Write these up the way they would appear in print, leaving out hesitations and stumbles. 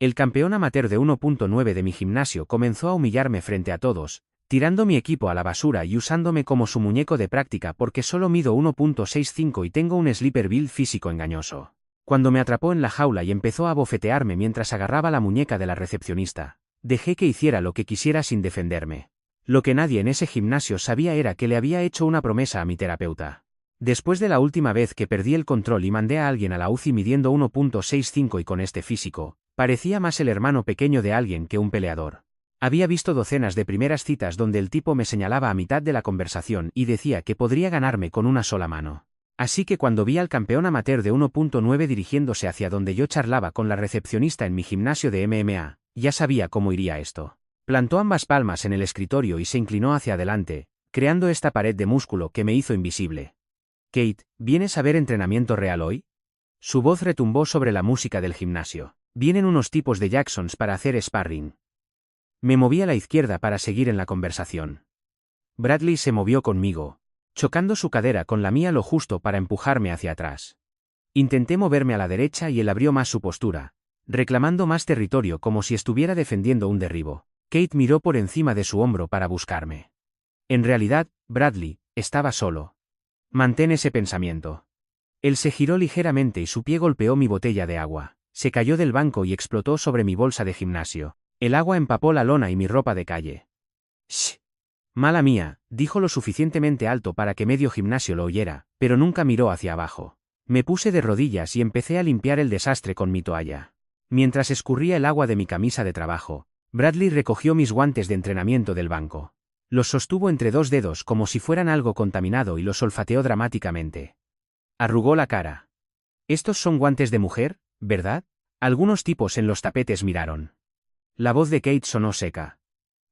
El campeón amateur de 1.9 de mi gimnasio comenzó a humillarme frente a todos, tirando mi equipo a la basura y usándome como su muñeco de práctica porque solo mido 1.65 y tengo un sleeper build físico engañoso. Cuando me atrapó en la jaula y empezó a bofetearme mientras agarraba la muñeca de la recepcionista, dejé que hiciera lo que quisiera sin defenderme. Lo que nadie en ese gimnasio sabía era que le había hecho una promesa a mi terapeuta. Después de la última vez que perdí el control y mandé a alguien a la UCI midiendo 1.65 y con este físico, parecía más el hermano pequeño de alguien que un peleador. Había visto docenas de primeras citas donde el tipo me señalaba a mitad de la conversación y decía que podría ganarme con una sola mano. Así que cuando vi al campeón amateur de 1.9 dirigiéndose hacia donde yo charlaba con la recepcionista en mi gimnasio de MMA, ya sabía cómo iría esto. Plantó ambas palmas en el escritorio y se inclinó hacia adelante, creando esta pared de músculo que me hizo invisible. Kate, ¿vienes a ver entrenamiento real hoy? Su voz retumbó sobre la música del gimnasio. Vienen unos tipos de Jacksons para hacer sparring. Me moví a la izquierda para seguir en la conversación. Bradley se movió conmigo, chocando su cadera con la mía lo justo para empujarme hacia atrás. Intenté moverme a la derecha y él abrió más su postura, reclamando más territorio como si estuviera defendiendo un derribo. Kate miró por encima de su hombro para buscarme. En realidad, Bradley, estaba solo. Mantén ese pensamiento. Él se giró ligeramente y su pie golpeó mi botella de agua. Se cayó del banco y explotó sobre mi bolsa de gimnasio. El agua empapó la lona y mi ropa de calle. «Shh. Mala mía», dijo lo suficientemente alto para que medio gimnasio lo oyera, pero nunca miró hacia abajo. Me puse de rodillas y empecé a limpiar el desastre con mi toalla. Mientras escurría el agua de mi camisa de trabajo, Bradley recogió mis guantes de entrenamiento del banco. Los sostuvo entre dos dedos como si fueran algo contaminado y los olfateó dramáticamente. Arrugó la cara. «Estos son guantes de mujer, ¿verdad?». Algunos tipos en los tapetes miraron. La voz de Kate sonó seca.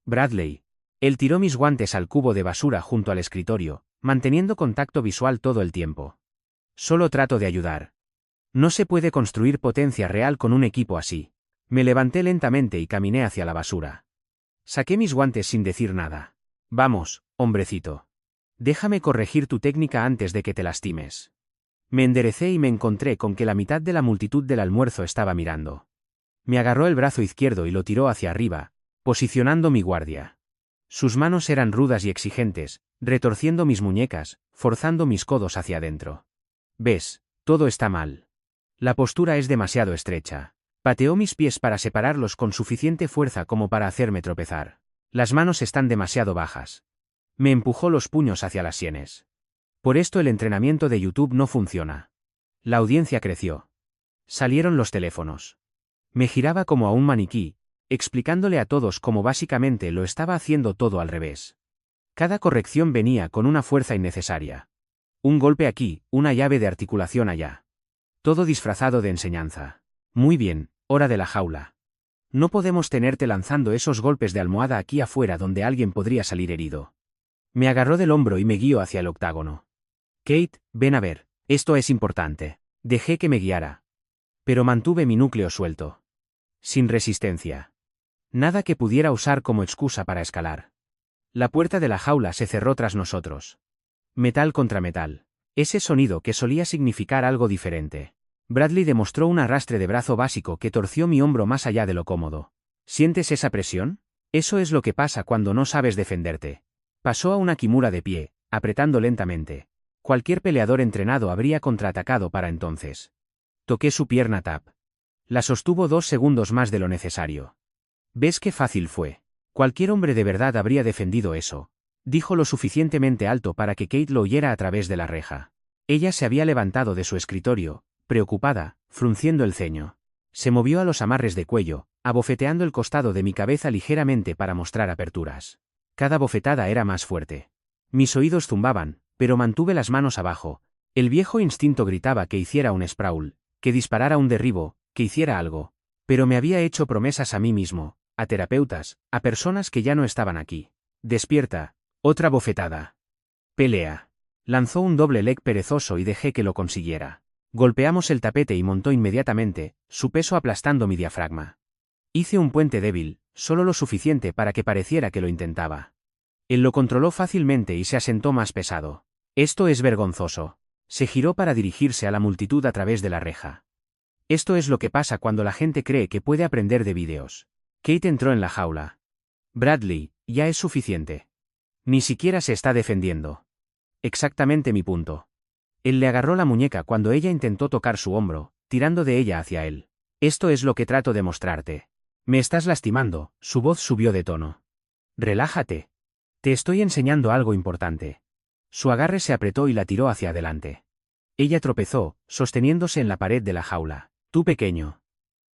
«Bradley». Él tiró mis guantes al cubo de basura junto al escritorio, manteniendo contacto visual todo el tiempo. «Solo trato de ayudar. No se puede construir potencia real con un equipo así». Me levanté lentamente y caminé hacia la basura. Saqué mis guantes sin decir nada. «Vamos, hombrecito. Déjame corregir tu técnica antes de que te lastimes». Me enderecé y me encontré con que la mitad de la multitud del almuerzo estaba mirando. Me agarró el brazo izquierdo y lo tiró hacia arriba, posicionando mi guardia. Sus manos eran rudas y exigentes, retorciendo mis muñecas, forzando mis codos hacia adentro. «Ves, todo está mal. La postura es demasiado estrecha». Pateó mis pies para separarlos con suficiente fuerza como para hacerme tropezar. «Las manos están demasiado bajas». Me empujó los puños hacia las sienes. «Por esto el entrenamiento de YouTube no funciona». La audiencia creció. Salieron los teléfonos. Me giraba como a un maniquí, explicándole a todos cómo básicamente lo estaba haciendo todo al revés. Cada corrección venía con una fuerza innecesaria. Un golpe aquí, una llave de articulación allá. Todo disfrazado de enseñanza. «Muy bien, hora de la jaula. No podemos tenerte lanzando esos golpes de almohada aquí afuera donde alguien podría salir herido». Me agarró del hombro y me guió hacia el octágono. «Kate, ven a ver, esto es importante». Dejé que me guiara. Pero mantuve mi núcleo suelto. Sin resistencia. Nada que pudiera usar como excusa para escalar. La puerta de la jaula se cerró tras nosotros. Metal contra metal. Ese sonido que solía significar algo diferente. Bradley demostró un arrastre de brazo básico que torció mi hombro más allá de lo cómodo. ¿Sientes esa presión? Eso es lo que pasa cuando no sabes defenderte. Pasó a una Kimura de pie, apretando lentamente. Cualquier peleador entrenado habría contraatacado para entonces. Toqué su pierna tap. La sostuvo 2 segundos más de lo necesario. ¿Ves qué fácil fue? Cualquier hombre de verdad habría defendido eso. Dijo lo suficientemente alto para que Kate lo oyera a través de la reja. Ella se había levantado de su escritorio, preocupada, frunciendo el ceño. Se movió a los amarres de cuello, abofeteando el costado de mi cabeza ligeramente para mostrar aperturas. Cada bofetada era más fuerte. Mis oídos zumbaban, pero mantuve las manos abajo. El viejo instinto gritaba que hiciera un sprawl, que disparara un derribo, que hiciera algo. Pero me había hecho promesas a mí mismo, a terapeutas, a personas que ya no estaban aquí. «Despierta». Otra bofetada. «Pelea». Lanzó un doble leg perezoso y dejé que lo consiguiera. Golpeamos el tapete y montó inmediatamente, su peso aplastando mi diafragma. Hice un puente débil, solo lo suficiente para que pareciera que lo intentaba. Él lo controló fácilmente y se asentó más pesado. «Esto es vergonzoso». Se giró para dirigirse a la multitud a través de la reja. Esto es lo que pasa cuando la gente cree que puede aprender de vídeos. Kate entró en la jaula. Bradley, ya es suficiente. Ni siquiera se está defendiendo. Exactamente mi punto. Él le agarró la muñeca cuando ella intentó tocar su hombro, tirando de ella hacia él. Esto es lo que trato de mostrarte. Me estás lastimando, su voz subió de tono. Relájate. Te estoy enseñando algo importante. Su agarre se apretó y la tiró hacia adelante. Ella tropezó, sosteniéndose en la pared de la jaula. Tú pequeño.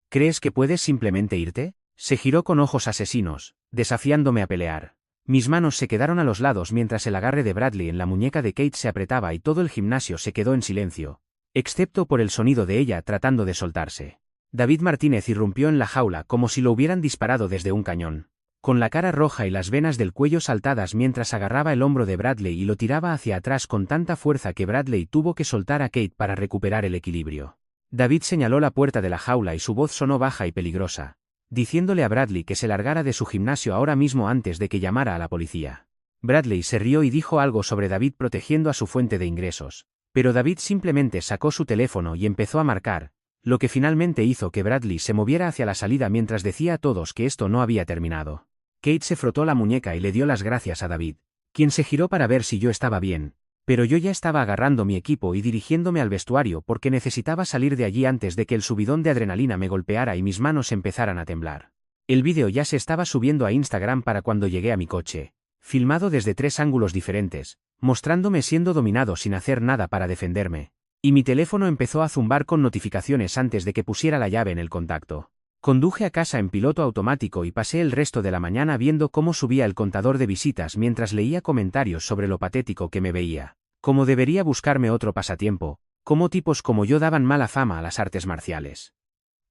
¿Crees que puedes simplemente irte? Se giró con ojos asesinos, desafiándome a pelear. Mis manos se quedaron a los lados mientras el agarre de Bradley en la muñeca de Kate se apretaba y todo el gimnasio se quedó en silencio, excepto por el sonido de ella tratando de soltarse. David Martínez irrumpió en la jaula como si lo hubieran disparado desde un cañón, con la cara roja y las venas del cuello saltadas mientras agarraba el hombro de Bradley y lo tiraba hacia atrás con tanta fuerza que Bradley tuvo que soltar a Kate para recuperar el equilibrio. David señaló la puerta de la jaula y su voz sonó baja y peligrosa, diciéndole a Bradley que se largara de su gimnasio ahora mismo antes de que llamara a la policía. Bradley se rió y dijo algo sobre David protegiendo a su fuente de ingresos, pero David simplemente sacó su teléfono y empezó a marcar, lo que finalmente hizo que Bradley se moviera hacia la salida mientras decía a todos que esto no había terminado. Kate se frotó la muñeca y le dio las gracias a David, quien se giró para ver si yo estaba bien, pero yo ya estaba agarrando mi equipo y dirigiéndome al vestuario porque necesitaba salir de allí antes de que el subidón de adrenalina me golpeara y mis manos empezaran a temblar. El vídeo ya se estaba subiendo a Instagram para cuando llegué a mi coche, filmado desde 3 ángulos diferentes, mostrándome siendo dominado sin hacer nada para defenderme, y mi teléfono empezó a zumbar con notificaciones antes de que pusiera la llave en el contacto. Conduje a casa en piloto automático y pasé el resto de la mañana viendo cómo subía el contador de visitas mientras leía comentarios sobre lo patético que me veía, cómo debería buscarme otro pasatiempo, cómo tipos como yo daban mala fama a las artes marciales.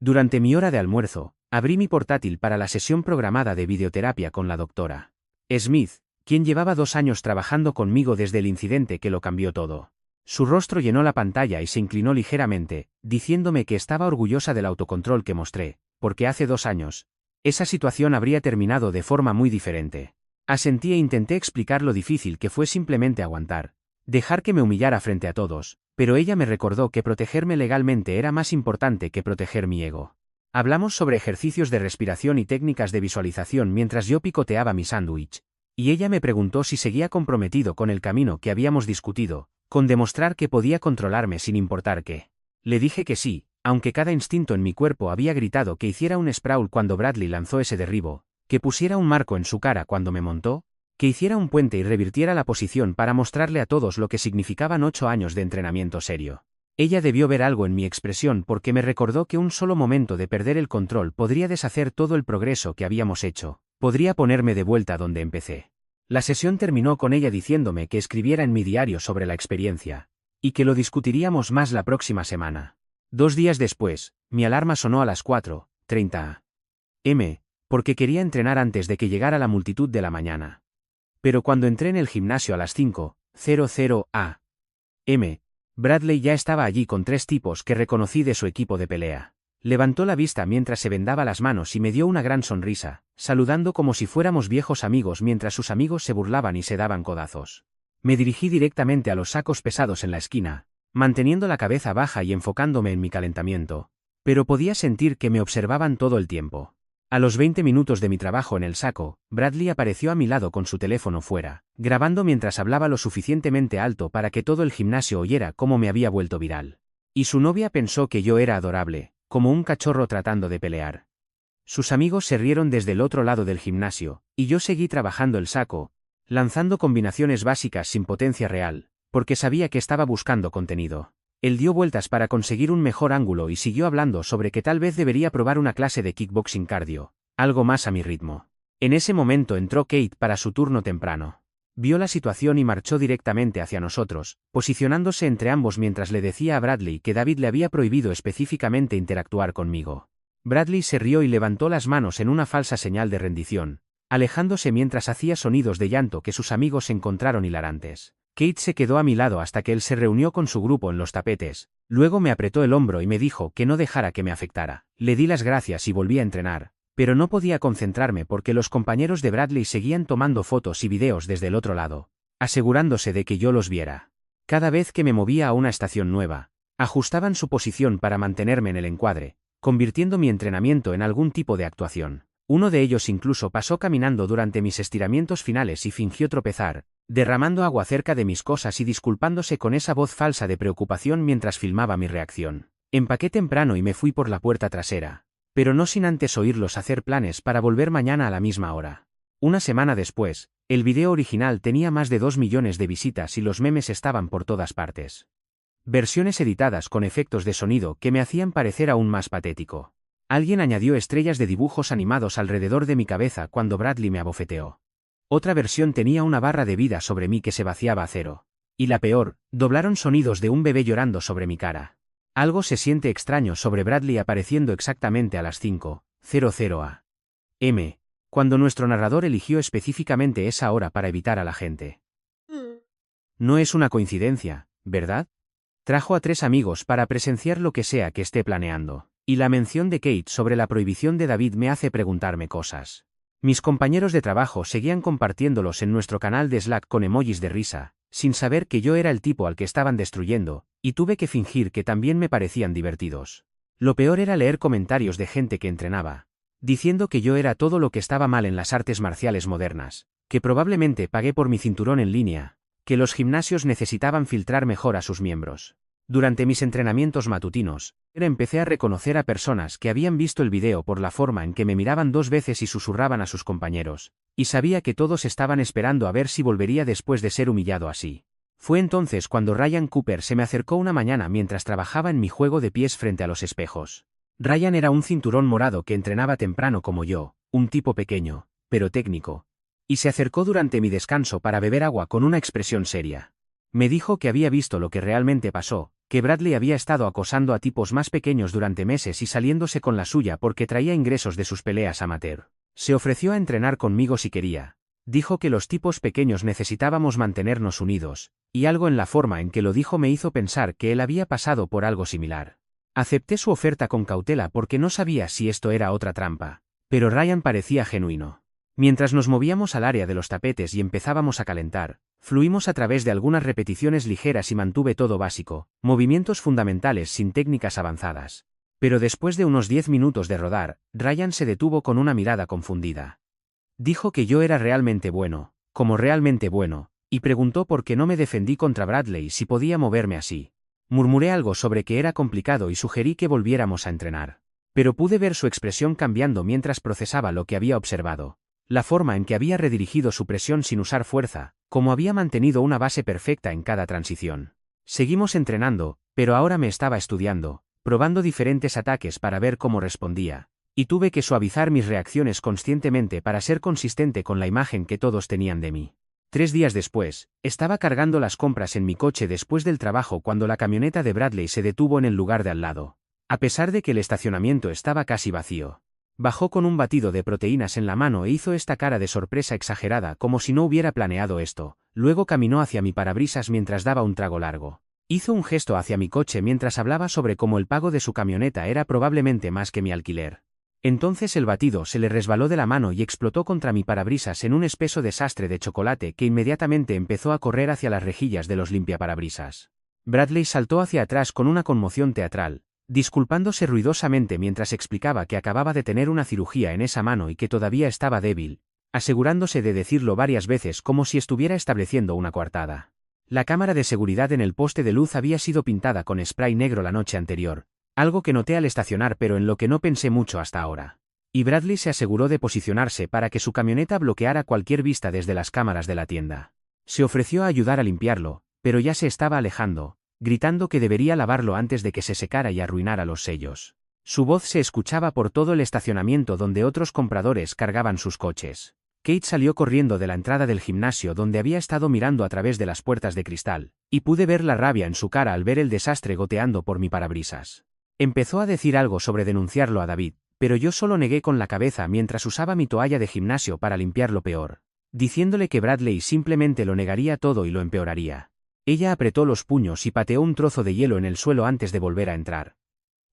Durante mi hora de almuerzo, abrí mi portátil para la sesión programada de videoterapia con la doctora Smith, quien llevaba 2 años trabajando conmigo desde el incidente que lo cambió todo. Su rostro llenó la pantalla y se inclinó ligeramente, diciéndome que estaba orgullosa del autocontrol que mostré, porque hace 2 años, esa situación habría terminado de forma muy diferente. Asentí e intenté explicar lo difícil que fue simplemente aguantar, dejar que me humillara frente a todos, pero ella me recordó que protegerme legalmente era más importante que proteger mi ego. Hablamos sobre ejercicios de respiración y técnicas de visualización mientras yo picoteaba mi sándwich, y ella me preguntó si seguía comprometido con el camino que habíamos discutido, con demostrar que podía controlarme sin importar qué. Le dije que sí, aunque cada instinto en mi cuerpo había gritado que hiciera un sprawl cuando Bradley lanzó ese derribo, que pusiera un marco en su cara cuando me montó, que hiciera un puente y revirtiera la posición para mostrarle a todos lo que significaban 8 años de entrenamiento serio. Ella debió ver algo en mi expresión porque me recordó que un solo momento de perder el control podría deshacer todo el progreso que habíamos hecho, podría ponerme de vuelta donde empecé. La sesión terminó con ella diciéndome que escribiera en mi diario sobre la experiencia, y que lo discutiríamos más la próxima semana. 2 días después, mi alarma sonó a las 4:30 am, porque quería entrenar antes de que llegara la multitud de la mañana. Pero cuando entré en el gimnasio a las 5:00 am, Bradley ya estaba allí con 3 tipos que reconocí de su equipo de pelea. Levantó la vista mientras se vendaba las manos y me dio una gran sonrisa, saludando como si fuéramos viejos amigos mientras sus amigos se burlaban y se daban codazos. Me dirigí directamente a los sacos pesados en la esquina, manteniendo la cabeza baja y enfocándome en mi calentamiento, pero podía sentir que me observaban todo el tiempo. A los 20 minutos de mi trabajo en el saco, Bradley apareció a mi lado con su teléfono fuera, grabando mientras hablaba lo suficientemente alto para que todo el gimnasio oyera cómo me había vuelto viral. Y su novia pensó que yo era adorable, como un cachorro tratando de pelear. Sus amigos se rieron desde el otro lado del gimnasio, y yo seguí trabajando el saco, lanzando combinaciones básicas sin potencia real, porque sabía que estaba buscando contenido. Él dio vueltas para conseguir un mejor ángulo y siguió hablando sobre que tal vez debería probar una clase de kickboxing cardio, algo más a mi ritmo. En ese momento entró Kate para su turno temprano. Vio la situación y marchó directamente hacia nosotros, posicionándose entre ambos mientras le decía a Bradley que David le había prohibido específicamente interactuar conmigo. Bradley se rió y levantó las manos en una falsa señal de rendición, alejándose mientras hacía sonidos de llanto que sus amigos encontraron hilarantes. Kate se quedó a mi lado hasta que él se reunió con su grupo en los tapetes, luego me apretó el hombro y me dijo que no dejara que me afectara. Le di las gracias y volví a entrenar, pero no podía concentrarme porque los compañeros de Bradley seguían tomando fotos y videos desde el otro lado, asegurándose de que yo los viera. Cada vez que me movía a una estación nueva, Ajustaban su posición para mantenerme en el encuadre, convirtiendo mi entrenamiento en algún tipo de actuación. Uno de ellos incluso pasó caminando durante mis estiramientos finales y fingió tropezar, derramando agua cerca de mis cosas y disculpándose con esa voz falsa de preocupación mientras filmaba mi reacción. Empaqué temprano y me fui por la puerta trasera, pero no sin antes oírlos hacer planes para volver mañana a la misma hora. Una semana después, el video original tenía más de 2 millones de visitas y los memes estaban por todas partes. Versiones editadas con efectos de sonido que me hacían parecer aún más patético. Alguien añadió estrellas de dibujos animados alrededor de mi cabeza cuando Bradley me abofeteó. Otra versión tenía una barra de vida sobre mí que se vaciaba a cero. Y la peor, doblaron sonidos de un bebé llorando sobre mi cara. Algo se siente extraño sobre Bradley apareciendo exactamente a las 5:00 a.m., cuando nuestro narrador eligió específicamente esa hora para evitar a la gente. No es una coincidencia, ¿verdad? Trajo a 3 amigos para presenciar lo que sea que esté planeando. Y la mención de Kate sobre la prohibición de David me hace preguntarme cosas. Mis compañeros de trabajo seguían compartiéndolos en nuestro canal de Slack con emojis de risa, sin saber que yo era el tipo al que estaban destruyendo, y tuve que fingir que también me parecían divertidos. Lo peor era leer comentarios de gente que entrenaba, diciendo que yo era todo lo que estaba mal en las artes marciales modernas, que probablemente pagué por mi cinturón en línea, que los gimnasios necesitaban filtrar mejor a sus miembros. Durante mis entrenamientos matutinos, empecé a reconocer a personas que habían visto el video por la forma en que me miraban 2 veces y susurraban a sus compañeros, y sabía que todos estaban esperando a ver si volvería después de ser humillado así. Fue entonces cuando Ryan Cooper se me acercó una mañana mientras trabajaba en mi juego de pies frente a los espejos. Ryan era un cinturón morado que entrenaba temprano como yo, un tipo pequeño, pero técnico, y se acercó durante mi descanso para beber agua con una expresión seria. Me dijo que había visto lo que realmente pasó, que Bradley había estado acosando a tipos más pequeños durante meses y saliéndose con la suya porque traía ingresos de sus peleas amateur. Se ofreció a entrenar conmigo si quería. Dijo que los tipos pequeños necesitábamos mantenernos unidos, y algo en la forma en que lo dijo me hizo pensar que él había pasado por algo similar. Acepté su oferta con cautela porque no sabía si esto era otra trampa, pero Ryan parecía genuino. Mientras nos movíamos al área de los tapetes y empezábamos a calentar, fluimos a través de algunas repeticiones ligeras y mantuve todo básico, movimientos fundamentales sin técnicas avanzadas. Pero después de unos 10 minutos de rodar, Ryan se detuvo con una mirada confundida. Dijo que yo era realmente bueno, como realmente bueno, y preguntó por qué no me defendí contra Bradley si podía moverme así. Murmuré algo sobre que era complicado y sugerí que volviéramos a entrenar. Pero pude ver su expresión cambiando mientras procesaba lo que había observado. La forma en que había redirigido su presión sin usar fuerza, como había mantenido una base perfecta en cada transición. Seguimos entrenando, pero ahora me estaba estudiando, probando diferentes ataques para ver cómo respondía, y tuve que suavizar mis reacciones conscientemente para ser consistente con la imagen que todos tenían de mí. 3 días después, estaba cargando las compras en mi coche después del trabajo cuando la camioneta de Bradley se detuvo en el lugar de al lado. A pesar de que el estacionamiento estaba casi vacío. Bajó con un batido de proteínas en la mano e hizo esta cara de sorpresa exagerada como si no hubiera planeado esto, luego caminó hacia mi parabrisas mientras daba un trago largo. Hizo un gesto hacia mi coche mientras hablaba sobre cómo el pago de su camioneta era probablemente más que mi alquiler. Entonces el batido se le resbaló de la mano y explotó contra mi parabrisas en un espeso desastre de chocolate que inmediatamente empezó a correr hacia las rejillas de los limpiaparabrisas. Bradley saltó hacia atrás con una conmoción teatral, disculpándose ruidosamente mientras explicaba que acababa de tener una cirugía en esa mano y que todavía estaba débil, asegurándose de decirlo varias veces como si estuviera estableciendo una coartada. La cámara de seguridad en el poste de luz había sido pintada con spray negro la noche anterior, algo que noté al estacionar pero en lo que no pensé mucho hasta ahora. Y Bradley se aseguró de posicionarse para que su camioneta bloqueara cualquier vista desde las cámaras de la tienda. Se ofreció a ayudar a limpiarlo, pero ya se estaba alejando, gritando que debería lavarlo antes de que se secara y arruinara los sellos. Su voz se escuchaba por todo el estacionamiento donde otros compradores cargaban sus coches. Kate salió corriendo de la entrada del gimnasio donde había estado mirando a través de las puertas de cristal, y pude ver la rabia en su cara al ver el desastre goteando por mi parabrisas. Empezó a decir algo sobre denunciarlo a David, pero yo solo negué con la cabeza mientras usaba mi toalla de gimnasio para limpiar lo peor, diciéndole que Bradley simplemente lo negaría todo y lo empeoraría. Ella apretó los puños y pateó un trozo de hielo en el suelo antes de volver a entrar.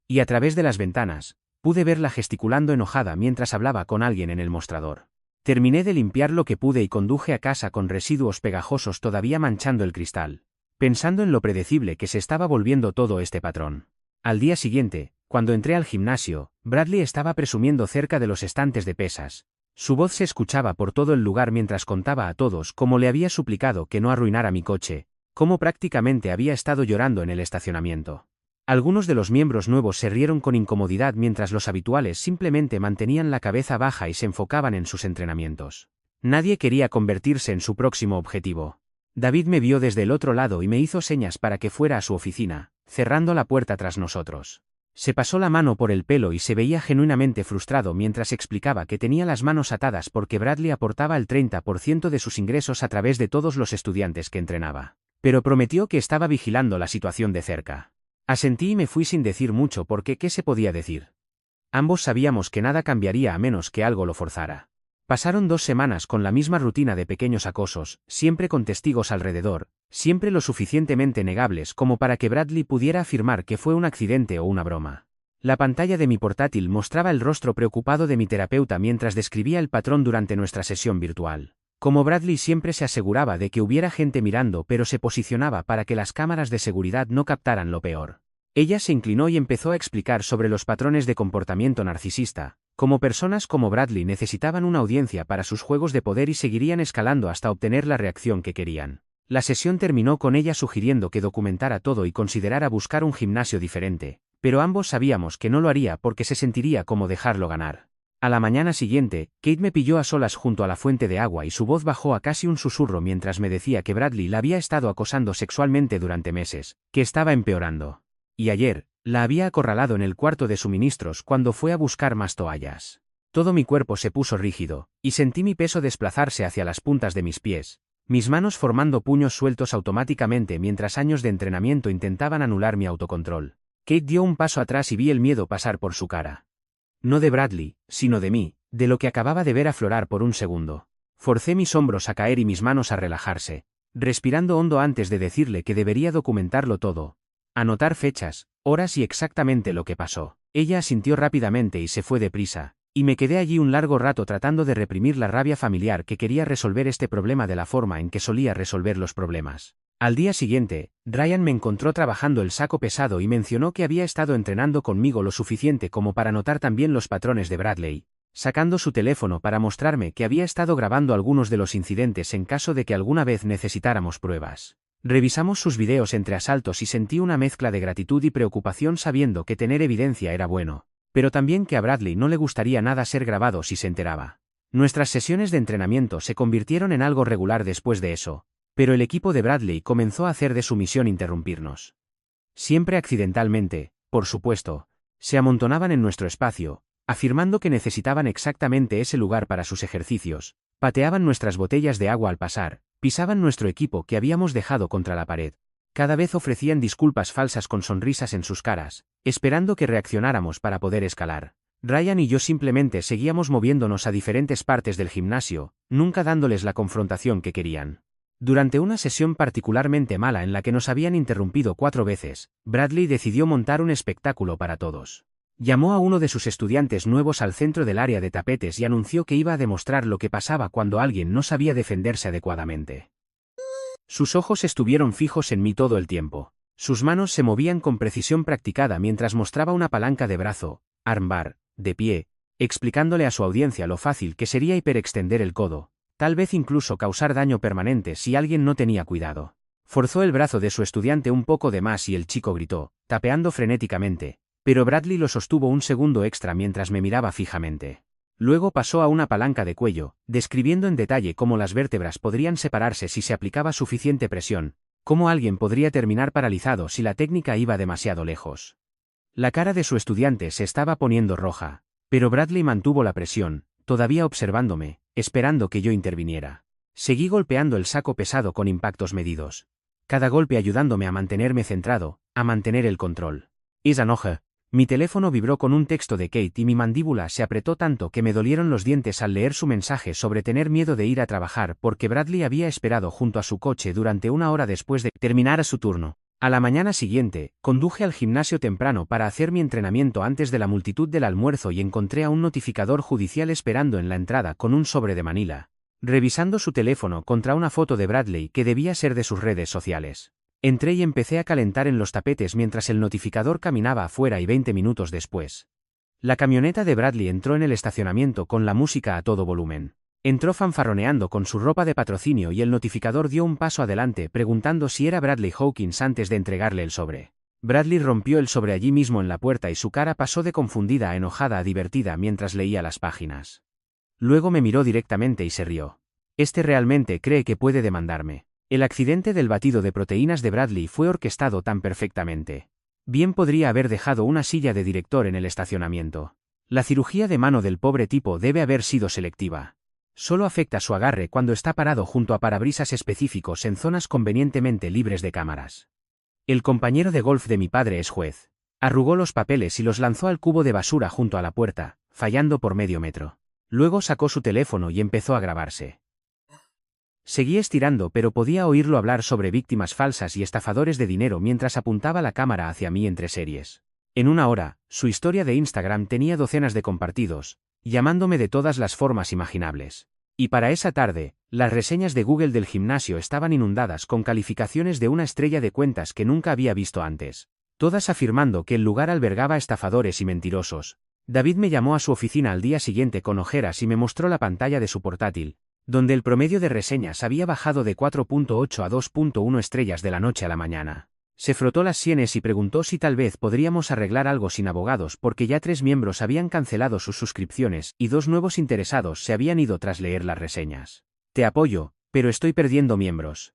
Y a través de las ventanas, pude verla gesticulando enojada mientras hablaba con alguien en el mostrador. Terminé de limpiar lo que pude y conduje a casa con residuos pegajosos todavía manchando el cristal. pensando en lo predecible que se estaba volviendo todo este patrón. Al día siguiente, cuando entré al gimnasio, Bradley estaba presumiendo cerca de los estantes de pesas. Su voz se escuchaba por todo el lugar mientras contaba a todos cómo le había suplicado que no arruinara mi coche, cómo prácticamente había estado llorando en el estacionamiento. Algunos de los miembros nuevos se rieron con incomodidad mientras los habituales simplemente mantenían la cabeza baja y se enfocaban en sus entrenamientos. Nadie quería convertirse en su próximo objetivo. David me vio desde el otro lado y me hizo señas para que fuera a su oficina, cerrando la puerta tras nosotros. Se pasó la mano por el pelo y se veía genuinamente frustrado mientras explicaba que tenía las manos atadas porque Bradley aportaba el 30% de sus ingresos a través de todos los estudiantes que entrenaba. Pero prometió que estaba vigilando la situación de cerca. Asentí y me fui sin decir mucho porque ¿qué se podía decir? Ambos sabíamos que nada cambiaría a menos que algo lo forzara. Pasaron 2 semanas con la misma rutina de pequeños acosos, siempre con testigos alrededor, siempre lo suficientemente negables como para que Bradley pudiera afirmar que fue un accidente o una broma. La pantalla de mi portátil mostraba el rostro preocupado de mi terapeuta mientras describía el patrón durante nuestra sesión virtual. Como Bradley siempre se aseguraba de que hubiera gente mirando pero se posicionaba para que las cámaras de seguridad no captaran lo peor. Ella se inclinó y empezó a explicar sobre los patrones de comportamiento narcisista. Como personas como Bradley necesitaban una audiencia para sus juegos de poder y seguirían escalando hasta obtener la reacción que querían. La sesión terminó con ella sugiriendo que documentara todo y considerara buscar un gimnasio diferente, pero ambos sabíamos que no lo haría porque se sentiría como dejarlo ganar. A la mañana siguiente, Kate me pilló a solas junto a la fuente de agua y su voz bajó a casi un susurro mientras me decía que Bradley la había estado acosando sexualmente durante meses, que estaba empeorando. Y ayer, la había acorralado en el cuarto de suministros cuando fue a buscar más toallas. Todo mi cuerpo se puso rígido, y sentí mi peso desplazarse hacia las puntas de mis pies, mis manos formando puños sueltos automáticamente mientras años de entrenamiento intentaban anular mi autocontrol. Kate dio un paso atrás y vi el miedo pasar por su cara. No de Bradley, sino de mí, de lo que acababa de ver aflorar por un segundo. Forcé mis hombros a caer y mis manos a relajarse, respirando hondo antes de decirle que debería documentarlo todo. Anotar fechas, horas y exactamente lo que pasó. Ella asintió rápidamente y se fue deprisa, y me quedé allí un largo rato tratando de reprimir la rabia familiar que quería resolver este problema de la forma en que solía resolver los problemas. Al día siguiente, Ryan me encontró trabajando el saco pesado y mencionó que había estado entrenando conmigo lo suficiente como para notar también los patrones de Bradley, sacando su teléfono para mostrarme que había estado grabando algunos de los incidentes en caso de que alguna vez necesitáramos pruebas. Revisamos sus videos entre asaltos y sentí una mezcla de gratitud y preocupación sabiendo que tener evidencia era bueno, pero también que a Bradley no le gustaría nada ser grabado si se enteraba. Nuestras sesiones de entrenamiento se convirtieron en algo regular después de eso, pero el equipo de Bradley comenzó a hacer de su misión interrumpirnos. Siempre accidentalmente, por supuesto, se amontonaban en nuestro espacio, afirmando que necesitaban exactamente ese lugar para sus ejercicios, pateaban nuestras botellas de agua al pasar, pisaban nuestro equipo que habíamos dejado contra la pared. Cada vez ofrecían disculpas falsas con sonrisas en sus caras, esperando que reaccionáramos para poder escalar. Ryan y yo simplemente seguíamos moviéndonos a diferentes partes del gimnasio, nunca dándoles la confrontación que querían. Durante una sesión particularmente mala en la que nos habían interrumpido 4 veces, Bradley decidió montar un espectáculo para todos. Llamó a uno de sus estudiantes nuevos al centro del área de tapetes y anunció que iba a demostrar lo que pasaba cuando alguien no sabía defenderse adecuadamente. Sus ojos estuvieron fijos en mí todo el tiempo. Sus manos se movían con precisión practicada mientras mostraba una palanca de brazo, armbar, de pie, explicándole a su audiencia lo fácil que sería hiperextender el codo, tal vez incluso causar daño permanente si alguien no tenía cuidado. Forzó el brazo de su estudiante un poco de más y el chico gritó, tapeando frenéticamente, pero Bradley lo sostuvo un segundo extra mientras me miraba fijamente. Luego pasó a una palanca de cuello, describiendo en detalle cómo las vértebras podrían separarse si se aplicaba suficiente presión, cómo alguien podría terminar paralizado si la técnica iba demasiado lejos. La cara de su estudiante se estaba poniendo roja, pero Bradley mantuvo la presión, todavía observándome, esperando que yo interviniera. Seguí golpeando el saco pesado con impactos medidos. Cada golpe ayudándome a mantenerme centrado, a mantener el control. «Is an hoja». Mi teléfono vibró con un texto de Kate y mi mandíbula se apretó tanto que me dolieron los dientes al leer su mensaje sobre tener miedo de ir a trabajar porque Bradley había esperado junto a su coche durante 1 hora después de terminar su turno. A la mañana siguiente, conduje al gimnasio temprano para hacer mi entrenamiento antes de la multitud del almuerzo y encontré a un notificador judicial esperando en la entrada con un sobre de Manila, revisando su teléfono contra una foto de Bradley que debía ser de sus redes sociales. Entré y empecé a calentar en los tapetes mientras el notificador caminaba afuera y 20 minutos después. La camioneta de Bradley entró en el estacionamiento con la música a todo volumen. Entró fanfarroneando con su ropa de patrocinio y el notificador dio un paso adelante preguntando si era Bradley Hawkins antes de entregarle el sobre. Bradley rompió el sobre allí mismo en la puerta y su cara pasó de confundida a enojada a divertida mientras leía las páginas. Luego me miró directamente y se rió. Este realmente cree que puede demandarme. El accidente del batido de proteínas de Bradley fue orquestado tan perfectamente. Bien podría haber dejado una silla de director en el estacionamiento. La cirugía de mano del pobre tipo debe haber sido selectiva. Solo afecta su agarre cuando está parado junto a parabrisas específicos en zonas convenientemente libres de cámaras. El compañero de golf de mi padre es juez. Arrugó los papeles y los lanzó al cubo de basura junto a la puerta, fallando por medio metro. Luego sacó su teléfono y empezó a grabarse. Seguí estirando pero podía oírlo hablar sobre víctimas falsas y estafadores de dinero mientras apuntaba la cámara hacia mí entre series. En una hora, su historia de Instagram tenía docenas de compartidos, llamándome de todas las formas imaginables. Y para esa tarde, las reseñas de Google del gimnasio estaban inundadas con calificaciones de una estrella de cuentas que nunca había visto antes, todas afirmando que el lugar albergaba estafadores y mentirosos. David me llamó a su oficina al día siguiente con ojeras y me mostró la pantalla de su portátil, donde el promedio de reseñas había bajado de 4.8 a 2.1 estrellas de la noche a la mañana. Se frotó las sienes y preguntó si tal vez podríamos arreglar algo sin abogados porque ya 3 miembros habían cancelado sus suscripciones y 2 nuevos interesados se habían ido tras leer las reseñas. Te apoyo, pero estoy perdiendo miembros.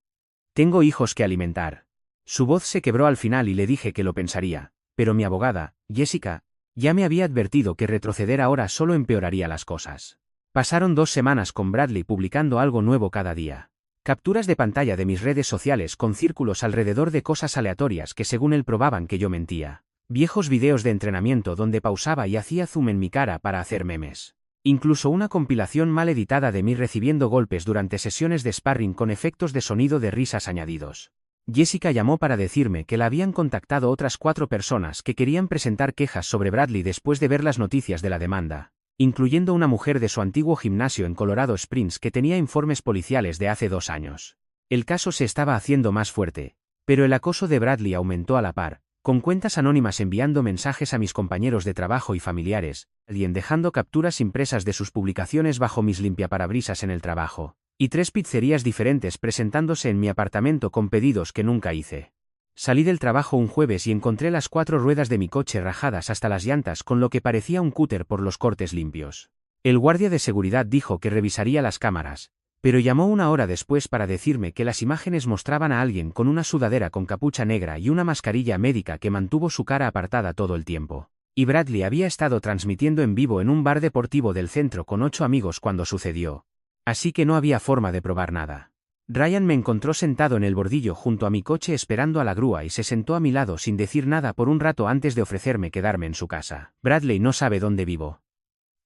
Tengo hijos que alimentar. Su voz se quebró al final y le dije que lo pensaría, pero mi abogada, Jessica, ya me había advertido que retroceder ahora solo empeoraría las cosas. Pasaron 2 semanas con Bradley publicando algo nuevo cada día. Capturas de pantalla de mis redes sociales con círculos alrededor de cosas aleatorias que según él probaban que yo mentía. Viejos videos de entrenamiento donde pausaba y hacía zoom en mi cara para hacer memes. Incluso una compilación mal editada de mí recibiendo golpes durante sesiones de sparring con efectos de sonido de risas añadidos. Jessica llamó para decirme que la habían contactado otras 4 personas que querían presentar quejas sobre Bradley después de ver las noticias de la demanda, incluyendo una mujer de su antiguo gimnasio en Colorado Springs que tenía informes policiales de hace 2 años. El caso se estaba haciendo más fuerte, pero el acoso de Bradley aumentó a la par, con cuentas anónimas enviando mensajes a mis compañeros de trabajo y familiares, y dejando capturas impresas de sus publicaciones bajo mis limpiaparabrisas en el trabajo, y 3 pizzerías diferentes presentándose en mi apartamento con pedidos que nunca hice. Salí del trabajo un jueves y encontré las 4 ruedas de mi coche rajadas hasta las llantas con lo que parecía un cúter por los cortes limpios. El guardia de seguridad dijo que revisaría las cámaras, pero llamó 1 hora después para decirme que las imágenes mostraban a alguien con una sudadera con capucha negra y una mascarilla médica que mantuvo su cara apartada todo el tiempo. Y Bradley había estado transmitiendo en vivo en un bar deportivo del centro con 8 amigos cuando sucedió. Así que no había forma de probar nada. Ryan me encontró sentado en el bordillo junto a mi coche esperando a la grúa y se sentó a mi lado sin decir nada por un rato antes de ofrecerme quedarme en su casa. Bradley no sabe dónde vivo.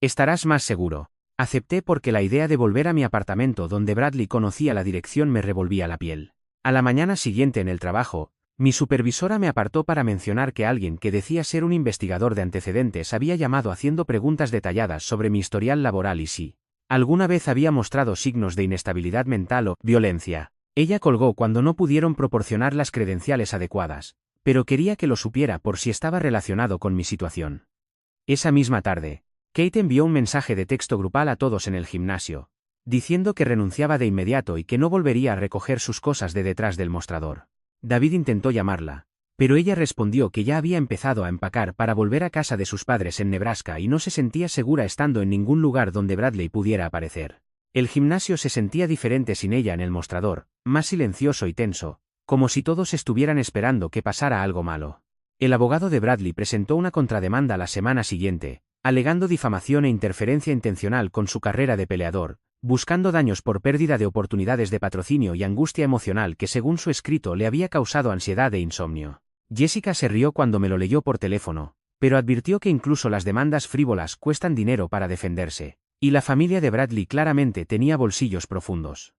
Estarás más seguro. Acepté porque la idea de volver a mi apartamento donde Bradley conocía la dirección me revolvía la piel. A la mañana siguiente en el trabajo, mi supervisora me apartó para mencionar que alguien que decía ser un investigador de antecedentes había llamado haciendo preguntas detalladas sobre mi historial laboral y si alguna vez había mostrado signos de inestabilidad mental o violencia. Ella colgó cuando no pudieron proporcionar las credenciales adecuadas, pero quería que lo supiera por si estaba relacionado con mi situación. Esa misma tarde, Kate envió un mensaje de texto grupal a todos en el gimnasio, diciendo que renunciaba de inmediato y que no volvería a recoger sus cosas de detrás del mostrador. David intentó llamarla, pero ella respondió que ya había empezado a empacar para volver a casa de sus padres en Nebraska y no se sentía segura estando en ningún lugar donde Bradley pudiera aparecer. El gimnasio se sentía diferente sin ella en el mostrador, más silencioso y tenso, como si todos estuvieran esperando que pasara algo malo. El abogado de Bradley presentó una contrademanda la semana siguiente, alegando difamación e interferencia intencional con su carrera de peleador, buscando daños por pérdida de oportunidades de patrocinio y angustia emocional que según su escrito le había causado ansiedad e insomnio. Jessica se rió cuando me lo leyó por teléfono, pero advirtió que incluso las demandas frívolas cuestan dinero para defenderse, y la familia de Bradley claramente tenía bolsillos profundos.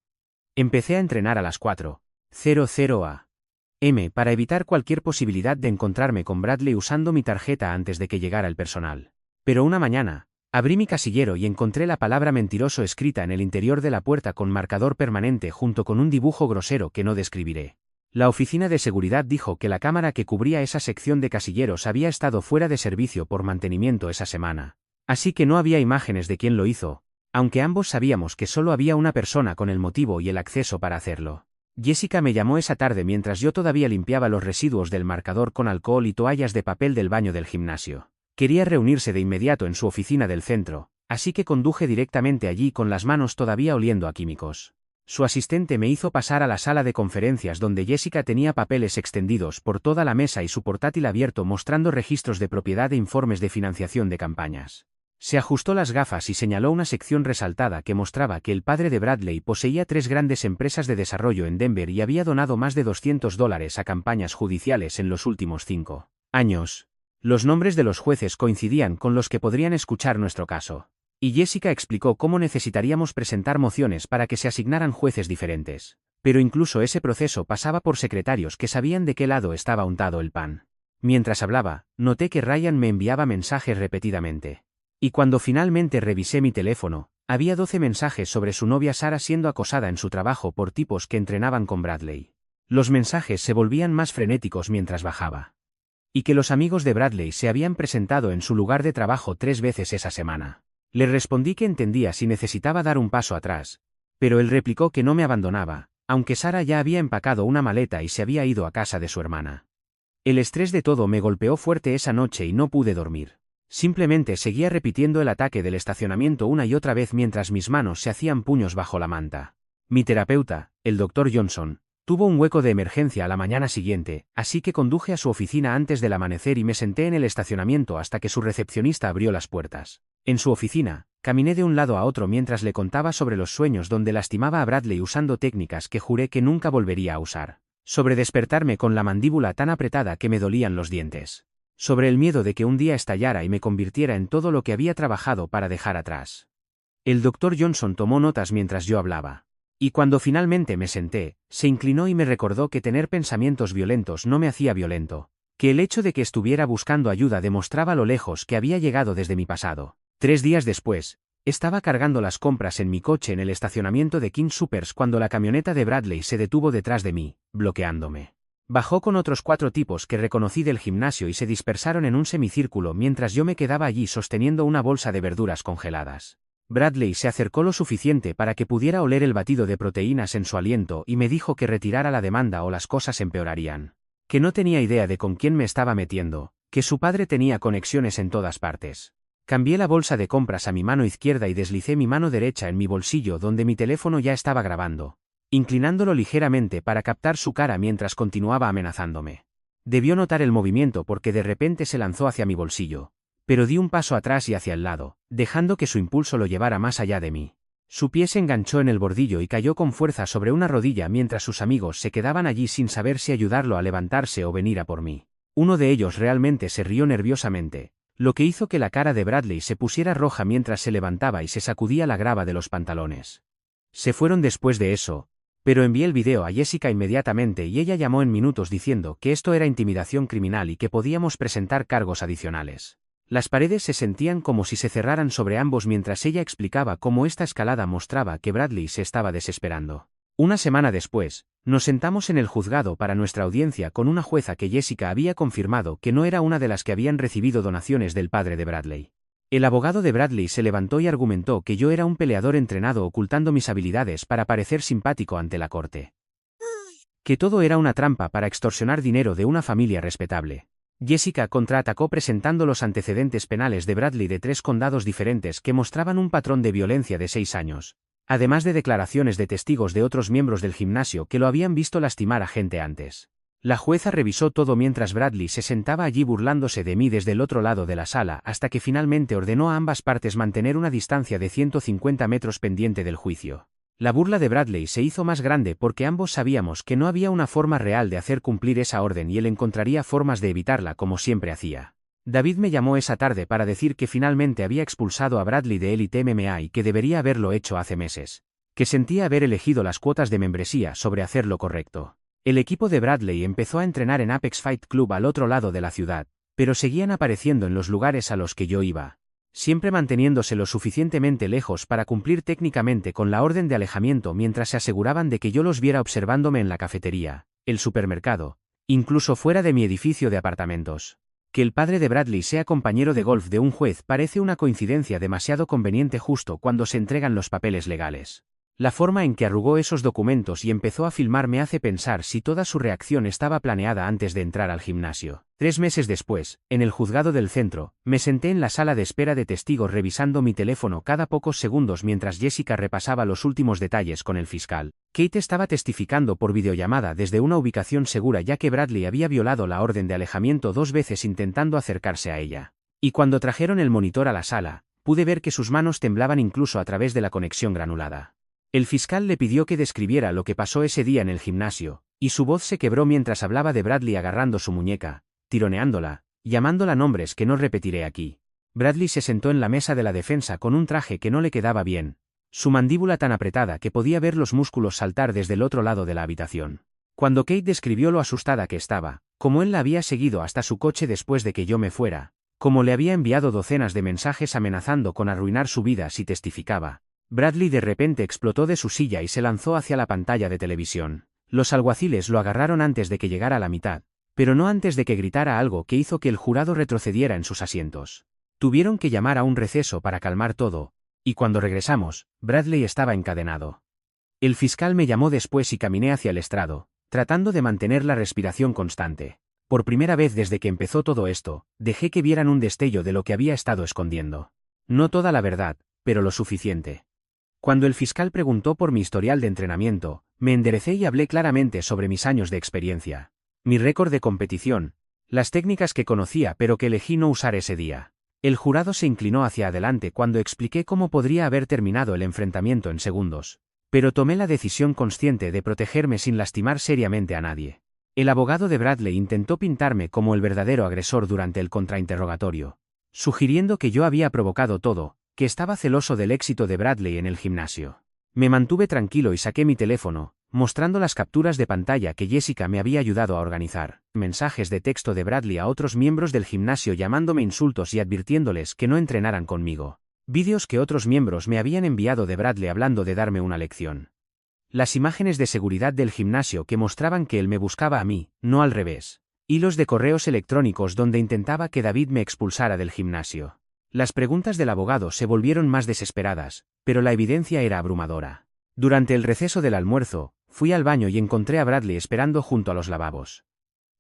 Empecé a entrenar a las 4:00 a.m. para evitar cualquier posibilidad de encontrarme con Bradley usando mi tarjeta antes de que llegara el personal. Pero una mañana, abrí mi casillero y encontré la palabra mentiroso escrita en el interior de la puerta con marcador permanente junto con un dibujo grosero que no describiré. La oficina de seguridad dijo que la cámara que cubría esa sección de casilleros había estado fuera de servicio por mantenimiento esa semana. Así que no había imágenes de quién lo hizo, aunque ambos sabíamos que solo había una persona con el motivo y el acceso para hacerlo. Jessica me llamó esa tarde mientras yo todavía limpiaba los residuos del marcador con alcohol y toallas de papel del baño del gimnasio. Quería reunirse de inmediato en su oficina del centro, así que conduje directamente allí con las manos todavía oliendo a químicos. Su asistente me hizo pasar a la sala de conferencias donde Jessica tenía papeles extendidos por toda la mesa y su portátil abierto mostrando registros de propiedad e informes de financiación de campañas. Se ajustó las gafas y señaló una sección resaltada que mostraba que el padre de Bradley poseía 3 grandes empresas de desarrollo en Denver y había donado más de $200 a campañas judiciales en los últimos 5 años. Los nombres de los jueces coincidían con los que podrían escuchar nuestro caso. Y Jessica explicó cómo necesitaríamos presentar mociones para que se asignaran jueces diferentes. Pero incluso ese proceso pasaba por secretarios que sabían de qué lado estaba untado el pan. Mientras hablaba, noté que Ryan me enviaba mensajes repetidamente. Y cuando finalmente revisé mi teléfono, había 12 mensajes sobre su novia Sara siendo acosada en su trabajo por tipos que entrenaban con Bradley. Los mensajes se volvían más frenéticos mientras bajaba. Y que los amigos de Bradley se habían presentado en su lugar de trabajo 3 veces esa semana. Le respondí que entendía si necesitaba dar un paso atrás, pero él replicó que no me abandonaba, aunque Sara ya había empacado una maleta y se había ido a casa de su hermana. El estrés de todo me golpeó fuerte esa noche y no pude dormir. Simplemente seguía repitiendo el ataque del estacionamiento una y otra vez mientras mis manos se hacían puños bajo la manta. Mi terapeuta, el Dr. Johnson, tuvo un hueco de emergencia a la mañana siguiente, así que conduje a su oficina antes del amanecer y me senté en el estacionamiento hasta que su recepcionista abrió las puertas. En su oficina, caminé de un lado a otro mientras le contaba sobre los sueños donde lastimaba a Bradley usando técnicas que juré que nunca volvería a usar. Sobre despertarme con la mandíbula tan apretada que me dolían los dientes. Sobre el miedo de que un día estallara y me convirtiera en todo lo que había trabajado para dejar atrás. El Dr. Johnson tomó notas mientras yo hablaba. Y cuando finalmente me senté, se inclinó y me recordó que tener pensamientos violentos no me hacía violento, que el hecho de que estuviera buscando ayuda demostraba lo lejos que había llegado desde mi pasado. 3 días después, estaba cargando las compras en mi coche en el estacionamiento de King Soopers cuando la camioneta de Bradley se detuvo detrás de mí, bloqueándome. Bajó con otros 4 tipos que reconocí del gimnasio y se dispersaron en un semicírculo mientras yo me quedaba allí sosteniendo una bolsa de verduras congeladas. Bradley se acercó lo suficiente para que pudiera oler el batido de proteínas en su aliento y me dijo que retirara la demanda o las cosas empeorarían. Que no tenía idea de con quién me estaba metiendo, que su padre tenía conexiones en todas partes. Cambié la bolsa de compras a mi mano izquierda y deslicé mi mano derecha en mi bolsillo donde mi teléfono ya estaba grabando, inclinándolo ligeramente para captar su cara mientras continuaba amenazándome. Debió notar el movimiento porque de repente se lanzó hacia mi bolsillo, pero di un paso atrás y hacia el lado, dejando que su impulso lo llevara más allá de mí. Su pie se enganchó en el bordillo y cayó con fuerza sobre una rodilla mientras sus amigos se quedaban allí sin saber si ayudarlo a levantarse o venir a por mí. Uno de ellos realmente se rió nerviosamente, lo que hizo que la cara de Bradley se pusiera roja mientras se levantaba y se sacudía la grava de los pantalones. Se fueron después de eso, pero envié el video a Jessica inmediatamente y ella llamó en minutos diciendo que esto era intimidación criminal y que podíamos presentar cargos adicionales. Las paredes se sentían como si se cerraran sobre ambos mientras ella explicaba cómo esta escalada mostraba que Bradley se estaba desesperando. Una semana después, nos sentamos en el juzgado para nuestra audiencia con una jueza que Jessica había confirmado que no era una de las que habían recibido donaciones del padre de Bradley. El abogado de Bradley se levantó y argumentó que yo era un peleador entrenado ocultando mis habilidades para parecer simpático ante la corte. Que todo era una trampa para extorsionar dinero de una familia respetable. Jessica contraatacó presentando los antecedentes penales de Bradley de 3 condados diferentes que mostraban un patrón de violencia de 6 años, además de declaraciones de testigos de otros miembros del gimnasio que lo habían visto lastimar a gente antes. La jueza revisó todo mientras Bradley se sentaba allí burlándose de mí desde el otro lado de la sala hasta que finalmente ordenó a ambas partes mantener una distancia de 150 metros pendiente del juicio. La burla de Bradley se hizo más grande porque ambos sabíamos que no había una forma real de hacer cumplir esa orden y él encontraría formas de evitarla como siempre hacía. David me llamó esa tarde para decir que finalmente había expulsado a Bradley de Elite MMA y que debería haberlo hecho hace meses. Que sentía haber elegido las cuotas de membresía sobre hacer lo correcto. El equipo de Bradley empezó a entrenar en Apex Fight Club al otro lado de la ciudad, pero seguían apareciendo en los lugares a los que yo iba, siempre manteniéndose lo suficientemente lejos para cumplir técnicamente con la orden de alejamiento mientras se aseguraban de que yo los viera observándome en la cafetería, el supermercado, incluso fuera de mi edificio de apartamentos. Que el padre de Bradley sea compañero de golf de un juez parece una coincidencia demasiado conveniente justo cuando se entregan los papeles legales. La forma en que arrugó esos documentos y empezó a filmar me hace pensar si toda su reacción estaba planeada antes de entrar al gimnasio. 3 meses después, en el juzgado del centro, me senté en la sala de espera de testigos revisando mi teléfono cada pocos segundos mientras Jessica repasaba los últimos detalles con el fiscal. Kate estaba testificando por videollamada desde una ubicación segura ya que Bradley había violado la orden de alejamiento 2 veces intentando acercarse a ella. Y cuando trajeron el monitor a la sala, pude ver que sus manos temblaban incluso a través de la conexión granulada. El fiscal le pidió que describiera lo que pasó ese día en el gimnasio, y su voz se quebró mientras hablaba de Bradley agarrando su muñeca, tironeándola, llamándola nombres que no repetiré aquí. Bradley se sentó en la mesa de la defensa con un traje que no le quedaba bien, su mandíbula tan apretada que podía ver los músculos saltar desde el otro lado de la habitación. Cuando Kate describió lo asustada que estaba, cómo él la había seguido hasta su coche después de que yo me fuera, cómo le había enviado docenas de mensajes amenazando con arruinar su vida si testificaba, Bradley de repente explotó de su silla y se lanzó hacia la pantalla de televisión. Los alguaciles lo agarraron antes de que llegara a la mitad, pero no antes de que gritara algo que hizo que el jurado retrocediera en sus asientos. Tuvieron que llamar a un receso para calmar todo, y cuando regresamos, Bradley estaba encadenado. El fiscal me llamó después y caminé hacia el estrado, tratando de mantener la respiración constante. Por primera vez desde que empezó todo esto, dejé que vieran un destello de lo que había estado escondiendo. No toda la verdad, pero lo suficiente. Cuando el fiscal preguntó por mi historial de entrenamiento, me enderecé y hablé claramente sobre mis años de experiencia, mi récord de competición, las técnicas que conocía pero que elegí no usar ese día. El jurado se inclinó hacia adelante cuando expliqué cómo podría haber terminado el enfrentamiento en segundos, pero tomé la decisión consciente de protegerme sin lastimar seriamente a nadie. El abogado de Bradley intentó pintarme como el verdadero agresor durante el contrainterrogatorio, sugiriendo que yo había provocado todo, que estaba celoso del éxito de Bradley en el gimnasio. Me mantuve tranquilo y saqué mi teléfono, mostrando las capturas de pantalla que Jessica me había ayudado a organizar, mensajes de texto de Bradley a otros miembros del gimnasio llamándome insultos y advirtiéndoles que no entrenaran conmigo, vídeos que otros miembros me habían enviado de Bradley hablando de darme una lección. Las imágenes de seguridad del gimnasio que mostraban que él me buscaba a mí, no al revés. Hilos de correos electrónicos donde intentaba que David me expulsara del gimnasio. Las preguntas del abogado se volvieron más desesperadas, pero la evidencia era abrumadora. Durante el receso del almuerzo, fui al baño y encontré a Bradley esperando junto a los lavabos.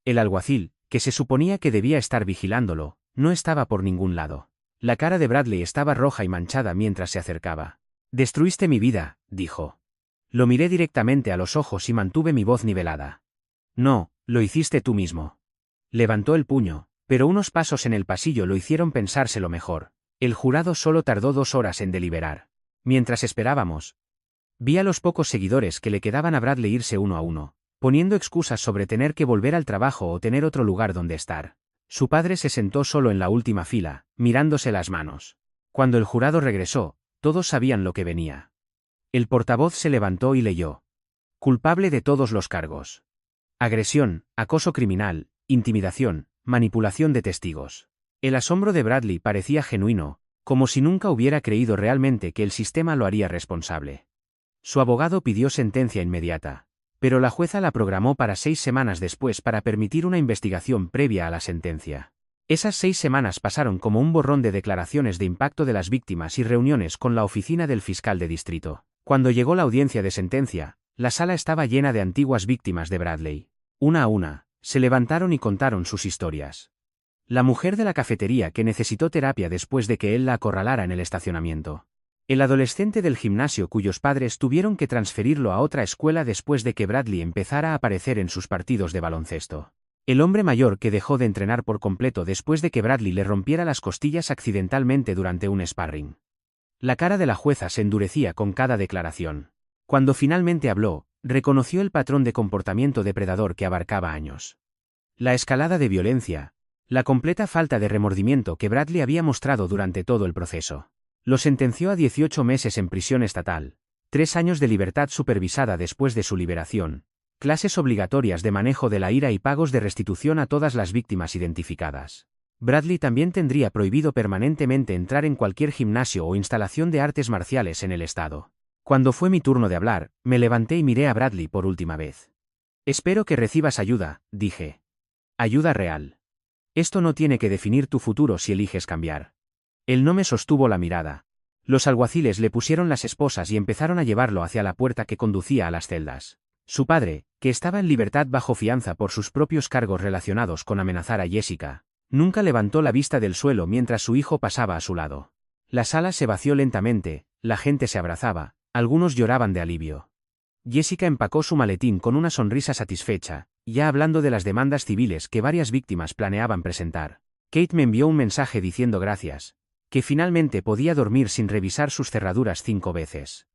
El alguacil, que se suponía que debía estar vigilándolo, no estaba por ningún lado. La cara de Bradley estaba roja y manchada mientras se acercaba. «Destruiste mi vida», dijo. Lo miré directamente a los ojos y mantuve mi voz nivelada. «No, lo hiciste tú mismo». Levantó el puño, pero unos pasos en el pasillo lo hicieron pensárselo mejor. El jurado solo tardó 2 horas en deliberar. Mientras esperábamos, vi a los pocos seguidores que le quedaban a Bradley irse uno a uno, poniendo excusas sobre tener que volver al trabajo o tener otro lugar donde estar. Su padre se sentó solo en la última fila, mirándose las manos. Cuando el jurado regresó, todos sabían lo que venía. El portavoz se levantó y leyó: culpable de todos los cargos. Agresión, acoso criminal, intimidación, manipulación de testigos. El asombro de Bradley parecía genuino, como si nunca hubiera creído realmente que el sistema lo haría responsable. Su abogado pidió sentencia inmediata, pero la jueza la programó para 6 semanas después para permitir una investigación previa a la sentencia. Esas 6 semanas pasaron como un borrón de declaraciones de impacto de las víctimas y reuniones con la oficina del fiscal de distrito. Cuando llegó la audiencia de sentencia, la sala estaba llena de antiguas víctimas de Bradley. Una a una, se levantaron y contaron sus historias. La mujer de la cafetería que necesitó terapia después de que él la acorralara en el estacionamiento. El adolescente del gimnasio cuyos padres tuvieron que transferirlo a otra escuela después de que Bradley empezara a aparecer en sus partidos de baloncesto. El hombre mayor que dejó de entrenar por completo después de que Bradley le rompiera las costillas accidentalmente durante un sparring. La cara de la jueza se endurecía con cada declaración. Cuando finalmente habló, reconoció el patrón de comportamiento depredador que abarcaba años. La escalada de violencia, la completa falta de remordimiento que Bradley había mostrado durante todo el proceso. Lo sentenció a 18 meses en prisión estatal, 3 años de libertad supervisada después de su liberación, clases obligatorias de manejo de la ira y pagos de restitución a todas las víctimas identificadas. Bradley también tendría prohibido permanentemente entrar en cualquier gimnasio o instalación de artes marciales en el estado. Cuando fue mi turno de hablar, me levanté y miré a Bradley por última vez. Espero que recibas ayuda, dije. Ayuda real. Esto no tiene que definir tu futuro si eliges cambiar. Él no me sostuvo la mirada. Los alguaciles le pusieron las esposas y empezaron a llevarlo hacia la puerta que conducía a las celdas. Su padre, que estaba en libertad bajo fianza por sus propios cargos relacionados con amenazar a Jessica, nunca levantó la vista del suelo mientras su hijo pasaba a su lado. La sala se vació lentamente, la gente se abrazaba, algunos lloraban de alivio. Jessica empacó su maletín con una sonrisa satisfecha, ya hablando de las demandas civiles que varias víctimas planeaban presentar. Kate me envió un mensaje diciendo gracias, que finalmente podía dormir sin revisar sus cerraduras 5 veces.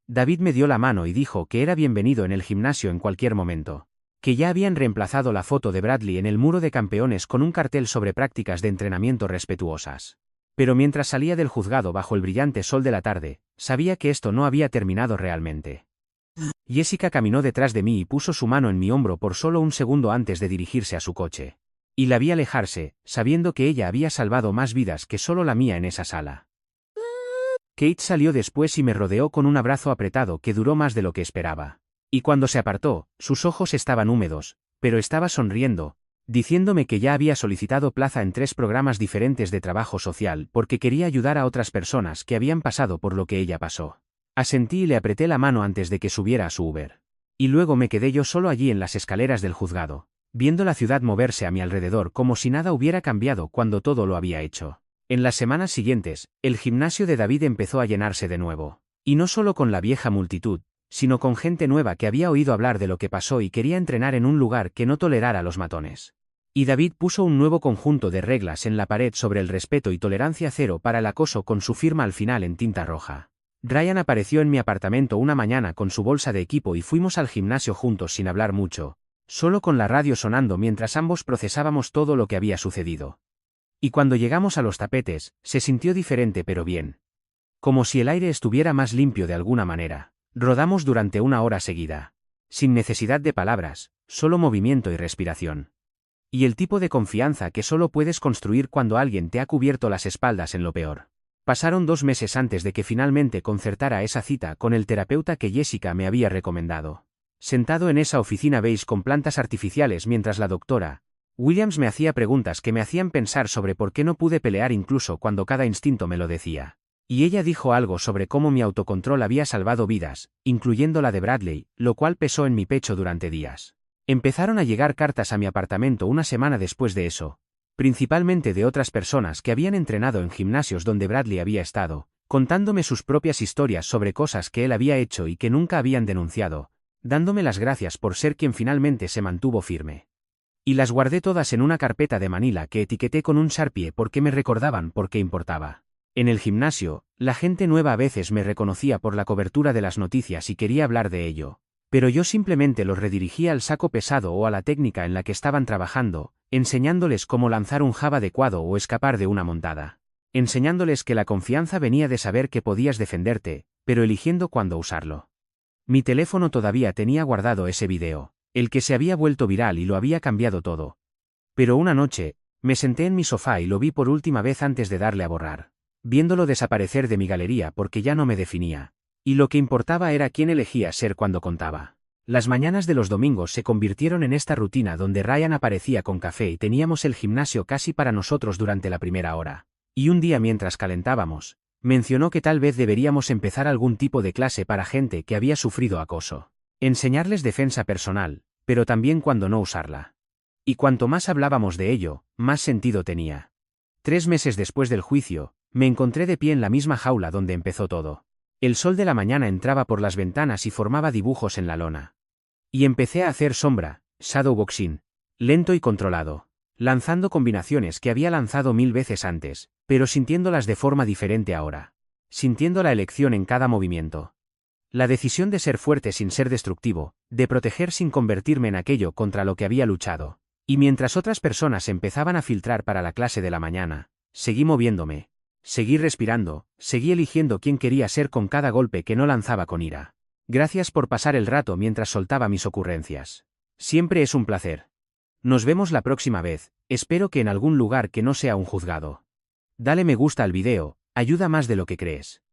David me dio la mano y dijo que era bienvenido en el gimnasio en cualquier momento, que ya habían reemplazado la foto de Bradley en el muro de campeones con un cartel sobre prácticas de entrenamiento respetuosas. Pero mientras salía del juzgado bajo el brillante sol de la tarde, sabía que esto no había terminado realmente. Jessica caminó detrás de mí y puso su mano en mi hombro por solo un segundo antes de dirigirse a su coche. Y la vi alejarse, sabiendo que ella había salvado más vidas que solo la mía en esa sala. Kate salió después y me rodeó con un abrazo apretado que duró más de lo que esperaba. Y cuando se apartó, sus ojos estaban húmedos, pero estaba sonriendo, diciéndome que ya había solicitado plaza en 3 programas diferentes de trabajo social porque quería ayudar a otras personas que habían pasado por lo que ella pasó. Asentí y le apreté la mano antes de que subiera a su Uber. Y luego me quedé yo solo allí en las escaleras del juzgado, viendo la ciudad moverse a mi alrededor como si nada hubiera cambiado cuando todo lo había hecho. En las semanas siguientes, el gimnasio de David empezó a llenarse de nuevo. Y no solo con la vieja multitud, sino con gente nueva que había oído hablar de lo que pasó y quería entrenar en un lugar que no tolerara los matones. Y David puso un nuevo conjunto de reglas en la pared sobre el respeto y tolerancia cero para el acoso con su firma al final en tinta roja. Ryan apareció en mi apartamento una mañana con su bolsa de equipo y fuimos al gimnasio juntos sin hablar mucho, solo con la radio sonando mientras ambos procesábamos todo lo que había sucedido. Y cuando llegamos a los tapetes, se sintió diferente pero bien. Como si el aire estuviera más limpio de alguna manera. Rodamos durante 1 hora seguida. Sin necesidad de palabras, solo movimiento y respiración. Y el tipo de confianza que solo puedes construir cuando alguien te ha cubierto las espaldas en lo peor. Pasaron 2 meses antes de que finalmente concertara esa cita con el terapeuta que Jessica me había recomendado. Sentado en esa oficina beige con plantas artificiales mientras la doctora Williams me hacía preguntas que me hacían pensar sobre por qué no pude pelear incluso cuando cada instinto me lo decía. Y ella dijo algo sobre cómo mi autocontrol había salvado vidas, incluyendo la de Bradley, lo cual pesó en mi pecho durante días. Empezaron a llegar cartas a mi apartamento una semana después de eso, principalmente de otras personas que habían entrenado en gimnasios donde Bradley había estado, contándome sus propias historias sobre cosas que él había hecho y que nunca habían denunciado, dándome las gracias por ser quien finalmente se mantuvo firme. Y las guardé todas en una carpeta de Manila que etiqueté con un Sharpie porque me recordaban por qué importaba. En el gimnasio, la gente nueva a veces me reconocía por la cobertura de las noticias y quería hablar de ello, pero yo simplemente los redirigía al saco pesado o a la técnica en la que estaban trabajando, enseñándoles cómo lanzar un jab adecuado o escapar de una montada. Enseñándoles que la confianza venía de saber que podías defenderte, pero eligiendo cuándo usarlo. Mi teléfono todavía tenía guardado ese video, el que se había vuelto viral y lo había cambiado todo. Pero una noche, me senté en mi sofá y lo vi por última vez antes de darle a borrar, viéndolo desaparecer de mi galería porque ya no me definía, y lo que importaba era quién elegía ser cuando contaba. Las mañanas de los domingos se convirtieron en esta rutina donde Ryan aparecía con café y teníamos el gimnasio casi para nosotros durante la primera hora. Y un día mientras calentábamos, mencionó que tal vez deberíamos empezar algún tipo de clase para gente que había sufrido acoso. Enseñarles defensa personal, pero también cuándo no usarla. Y cuanto más hablábamos de ello, más sentido tenía. 3 meses después del juicio, me encontré de pie en la misma jaula donde empezó todo. El sol de la mañana entraba por las ventanas y formaba dibujos en la lona. Y empecé a hacer sombra, shadowboxing, lento y controlado, lanzando combinaciones que había lanzado 1000 veces antes, pero sintiéndolas de forma diferente ahora. Sintiendo la elección en cada movimiento. La decisión de ser fuerte sin ser destructivo, de proteger sin convertirme en aquello contra lo que había luchado. Y mientras otras personas empezaban a filtrar para la clase de la mañana, seguí moviéndome, seguí respirando, seguí eligiendo quién quería ser con cada golpe que no lanzaba con ira. Gracias por pasar el rato mientras soltaba mis ocurrencias. Siempre es un placer. Nos vemos la próxima vez, espero que en algún lugar que no sea un juzgado. Dale me gusta al video, ayuda más de lo que crees.